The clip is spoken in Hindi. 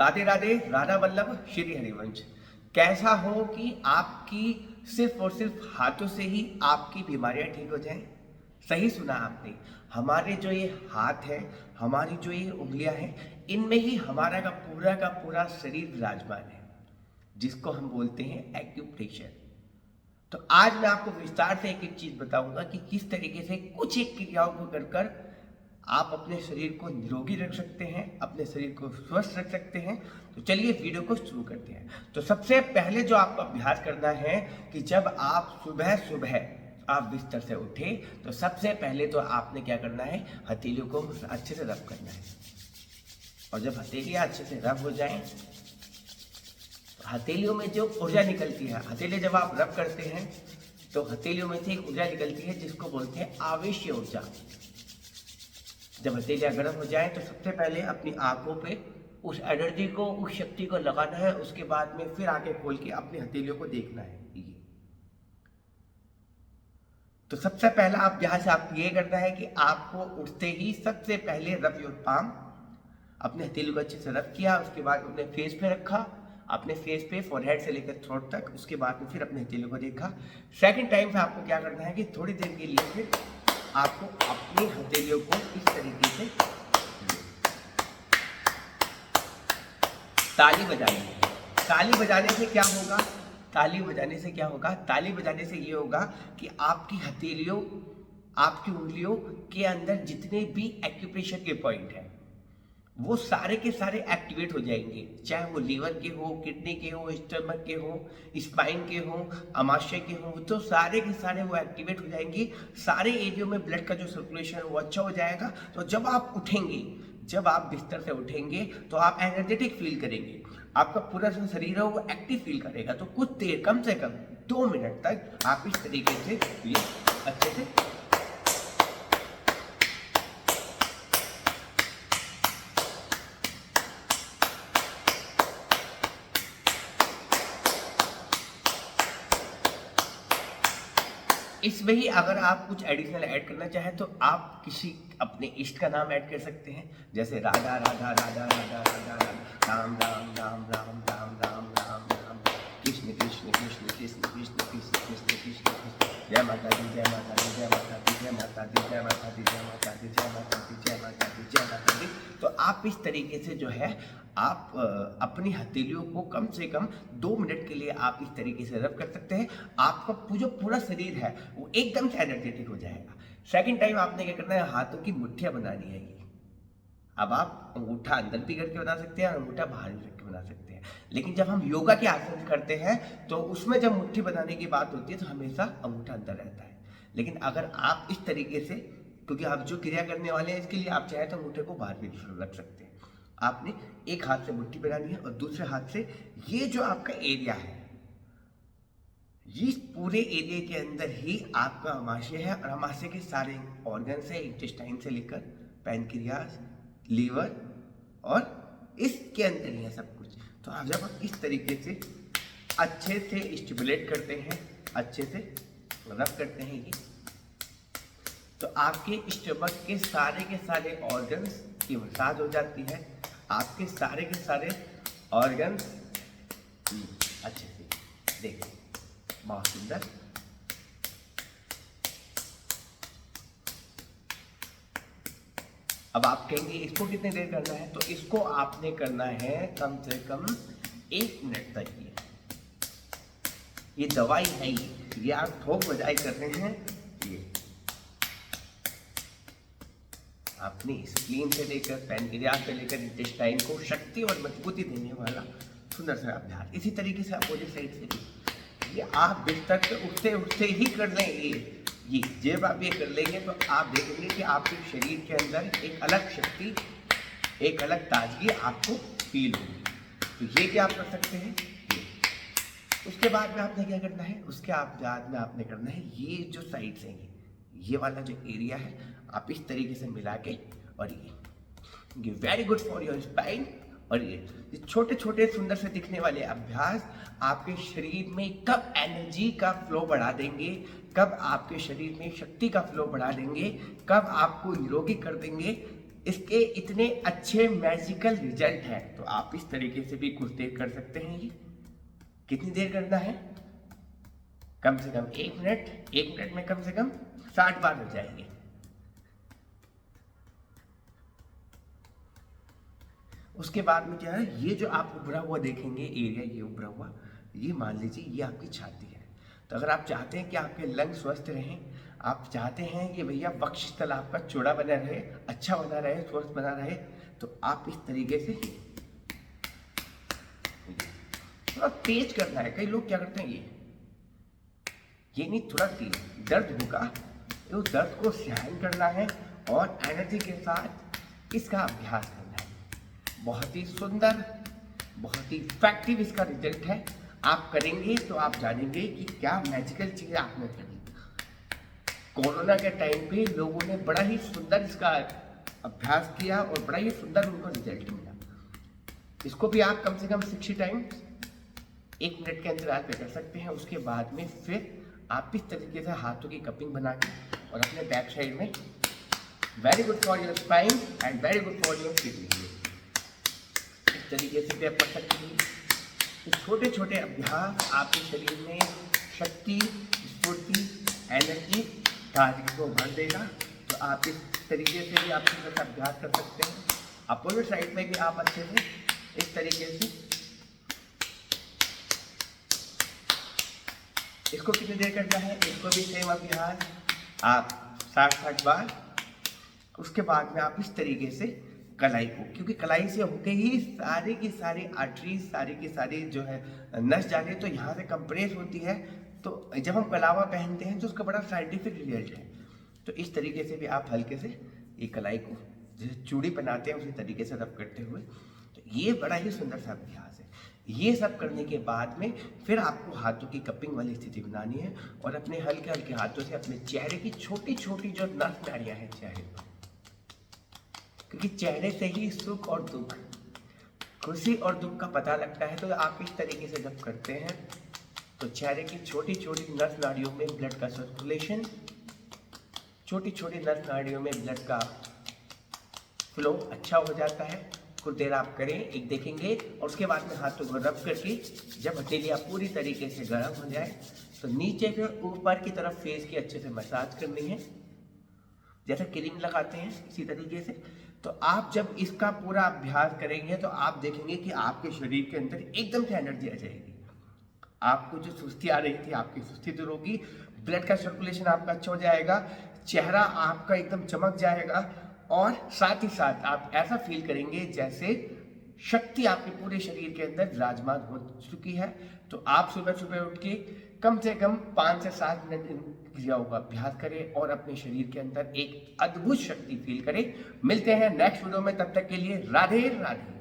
राधे राधे, राधा वल्लभ, श्री हरिवंश। कैसा हो कि आपकी सिर्फ और सिर्फ हाथों से ही आपकी बीमारियां ठीक हो जाएं? सही सुना आपने। हमारे जो ये हाथ है, हमारी जो ये उंगलियां हैं, इनमें ही हमारा का पूरा शरीर विराजमान है, जिसको हम बोलते हैं एक्यूप्रेशर। तो आज मैं आपको विस्तार से एक एक चीज बताऊंगा कि किस तरीके से कुछ एक क्रियाओं को कर कर आप अपने शरीर को निरोगी रख सकते हैं, अपने शरीर को स्वस्थ रख सकते हैं। तो चलिए वीडियो को शुरू करते हैं। तो सबसे पहले जो आपको अभ्यास करना है कि जब आप सुबह सुबह आप बिस्तर से उठे तो सबसे पहले तो आपने क्या करना है, हथेलियों को अच्छे से रब करना है। और जब हथेलियां अच्छे से रब हो जाएं तो हथेलियों में जो ऊर्जा निकलती है, हथेलियां जब आप रब करते हैं तो हथेलियों में से एक ऊर्जा निकलती है जिसको बोलते हैं आवेशीय ऊर्जा। जब हथेलियां गर्म हो जाए तो सबसे पहले अपनी आंखों पे उस एनर्जी को, उस शक्ति को लगाना है। उसके बाद में फिर आंखें खोल के अपनी हथेलियों को देखना है। ये तो सबसे पहला अभ्यास आपको ये करना है कि आपको उठते ही सबसे पहले रब योर पाम, अपने हथेलियों को अच्छे से रब किया। उसके बाद अपने फेस पे रखा, अपने फेस पे फोरहेड से लेकर थ्रोट तक। उसके बाद में फिर अपने हथेलियों को देखा। सेकंड टाइम पे आपको क्या करना है कि थोड़ी देर के लिए फिर आपको अपनी हथेलियों को इस तरीके से ताली बजानी है। ताली बजाने से क्या होगा, ताली बजाने से क्या होगा, ताली बजाने से ये होगा कि आपकी हथेलियों, आपकी उंगलियों के अंदर जितने भी एक्यूप्रेशर के पॉइंट हैं वो सारे के सारे एक्टिवेट हो जाएंगे। चाहे वो लीवर के हो, किडनी के हो, स्टमक के हो, स्पाइन के हो, अमाशय के हो, तो सारे के सारे वो एक्टिवेट हो जाएंगे। सारे एरियो में ब्लड का जो सर्कुलेशन है वो अच्छा हो जाएगा। तो जब आप उठेंगे, जब आप बिस्तर से उठेंगे तो आप एनर्जेटिक फील करेंगे। आपका पूरा जो शरीर है वो एक्टिव फील करेगा। तो कुछ देर, कम से कम 2 मिनट तक आप इस तरीके से ये अच्छे से इसमें ही अगर आप कुछ एडिशनल ऐड करना चाहें तो आप किसी अपने इष्ट का नाम ऐड कर सकते हैं, जैसे राधा राधा राधा राधा राधा राधा, राम राम राम राम राम राम राम राम, कृष्ण कृष्ण कृष्ण कृष्ण कृष्ण कृष्ण कृष्ण कृष्ण कृष्ण, जय माता दी जय माता दी जय माता दी जय माता दी जय माता दी जय माता दी जय माता दी जय माता दी जय माता दी। तो आप इस तरीके से जो है आप अपनी हथेलियों को कम से कम 2 मिनट के लिए आप इस तरीके से रब कर सकते हैं। आपका जो पूरा शरीर है वो एकदम से एनर्जेटिक हो जाएगा। सेकंड टाइम आपने क्या करना है, हाथों की मुट्ठियां बनानी है। ये अब आप अंगूठा अंदर भी करके बना सकते हैं और अंगूठा बाहर भी करके बना सकते हैं। लेकिन जब हम योगा के आसन करते हैं तो उसमें जब मुट्ठी बनाने की बात होती है तो हमेशा अंगूठा अंदर रहता है। लेकिन अगर आप इस तरीके से, क्योंकि आप जो क्रिया करने वाले हैं इसके लिए आप चाहे तो अंगूठे को बाहर भी रख सकते हैं। आपने एक हाथ से मुट्ठी बनानी है और दूसरे हाथ से ये जो आपका एरिया है, इस पूरे एरिया के अंदर ही आपका अमाशय है। और अमाशय के सारे ऑर्गन है, इंटेस्टाइन से लेकर पैनक्रियाज, लीवर, और इसके अंदर ही है सब कुछ। तो आप जब इस तरीके से अच्छे से स्टिमुलेट करते हैं, अच्छे से रब करते हैं ये, तो आपके स्टमक के सारे ऑर्गन्स की मसाज हो जाती है। आपके सारे के सारे ऑर्गन्स अच्छे से, देखिए बहुत सुंदर। अब आप कहेंगे इसको कितने देर करना है, तो इसको आपने करना है कम से कम 1 मिनट तक। ये दवाई है, ये आप ठोक बजाई कर रहे हैं। ये अपनी स्प्लीन से लेकर पैनक्रियाज से लेकर इंटेस्टाइन को शक्ति और मजबूती देने वाला सुंदर सा अभ्यास। इसी तरीके से अपोजिट साइड से भी ये आप बिस्तर से उठते उठते ही कर लें। ये जब आप ये कर लेंगे तो आप देखेंगे कि आपके शरीर के अंदर एक अलग शक्ति, एक अलग ताजगी आपको फील होगी। तो ये क्या आप कर सकते हैं। उसके बाद में आपने क्या करना है, उसके बाद में आपने करना है ये जो साइड्स हैं, ये वाला जो एरिया है आप इस तरीके से मिला के, और ये very good for your spine. और ये छोटे छोटे सुंदर से दिखने वाले अभ्यास आपके शरीर में कब एनर्जी का फ्लो बढ़ा देंगे, कब आपके शरीर में शक्ति का फ्लो बढ़ा देंगे, कब आपको निरोगी कर देंगे, इसके इतने अच्छे मैजिकल रिजल्ट हैं, तो आप इस तरीके से भी कुछ देर कर सकते हैं। ये कितनी देर करना है? कम से कम 1 मिनट। 1 मिनट में कम से कम 60 बार हो जाएंगे। उसके बाद में क्या है, ये जो आप उभरा हुआ देखेंगे एरिया, ये उभरा हुआ, ये मान लीजिए ये आपकी छाती है। तो अगर आप चाहते हैं कि आपके लंग स्वस्थ रहें, आप चाहते हैं कि भैया वक्षस्थल आपका चौड़ा बना रहे, अच्छा बना रहे, स्वस्थ बना रहे, तो आप इस तरीके से थोड़ा तेज करना है। कई लोग क्या करते हैं, ये नहीं, थोड़ा तेज, दर्द होगा, उस दर्द को सहन करना है और एनर्जी के साथ इसका अभ्यास करना है। बहुत ही सुंदर, बहुत ही इफेक्टिव इसका रिजल्ट है। आप करेंगे तो आप जानेंगे कि क्या मैजिकल चीज़ आपने करी। कोरोना के टाइम पे लोगों ने बड़ा ही सुंदर इसका अभ्यास किया और बड़ा ही सुंदर उनको रिजल्ट मिला। इसको भी आप कम से कम 60 टाइम्स 1 मिनट के अंतराल पे कर सकते हैं। उसके बाद में फिर आप इस तरीके से हाथों की कपिंग बना के और अपने बैक साइड में, very good for your spine and very good for your kidney, इस तरीके से भी आप कर सकते हैं। ये छोटे छोटे अभ्यास आपके शरीर में शक्ति, स्फूर्ति, एनर्जी, ताजगी को भर देगा। तो आप इस तरीके से भी आप अभ्यास कर सकते हैं। अपोजिट साइड में भी आप अच्छे से इस तरीके से इसको कितनी देर करना है, इसको भी सेम अभ्यास आप 60 बार। उसके बाद में आप इस तरीके से कलाई को, क्योंकि कलाई से होके ही सारी की सारी आर्टरीज, सारी की सारी जो है नस जा रही है, तो यहाँ से कंप्रेस होती है। तो जब हम कलावा पहनते हैं तो उसका बड़ा साइंटिफिक रिजल्ट है। तो इस तरीके से भी आप हल्के से ये कलाई को, जैसे चूड़ी बनाते हैं उसी तरीके से रब करते हुए, तो ये बड़ा ही सुंदर सा अभ्यास है। ये सब करने के बाद में फिर आपको हाथों की कपिंग वाली स्थिति बनानी है और अपने हल्के हल्के हाथों से अपने चेहरे की छोटी छोटी जो नस नाड़ियाँ हैं चेहरे पर, क्योंकि चेहरे से ही सुख और दुख, खुशी और दुख का पता लगता है। तो आप इस तरीके से जब करते हैं तो चेहरे की छोटी छोटी नस नाड़ियों में ब्लड का सर्कुलेशन, छोटी छोटी नस नाड़ियों में ब्लड का फ्लो अच्छा हो जाता है। कुछ देर आप करें, एक देखेंगे, और उसके बाद में हाथों को रब करके जब हथेलियाँ पूरी तरीके से गर्म हो जाए तो नीचे से ऊपर की तरफ फेस की अच्छे से मसाज करनी है, जैसे क्रीम लगाते हैं इसी तरीके से। तो आप जब इसका पूरा अभ्यास करेंगे तो आप देखेंगे कि आपके शरीर के अंदर एकदम से एनर्जी आ जाएगी। आपको जो सुस्ती आ रही थी, आपकी सुस्ती दूर होगी, ब्लड का सर्कुलेशन आपका अच्छा हो जाएगा, चेहरा आपका एकदम चमक जाएगा, और साथ ही साथ आप ऐसा फील करेंगे जैसे शक्ति आपके पूरे शरीर के अंदर विराजमान हो चुकी है। तो आप सुबह सुबह उठ के कम से कम 5 से 7 मिनट इन क्रियाओं का अभ्यास करें और अपने शरीर के अंदर एक अद्भुत शक्ति फील करें। मिलते हैं नेक्स्ट वीडियो में, तब तक के लिए राधे राधे।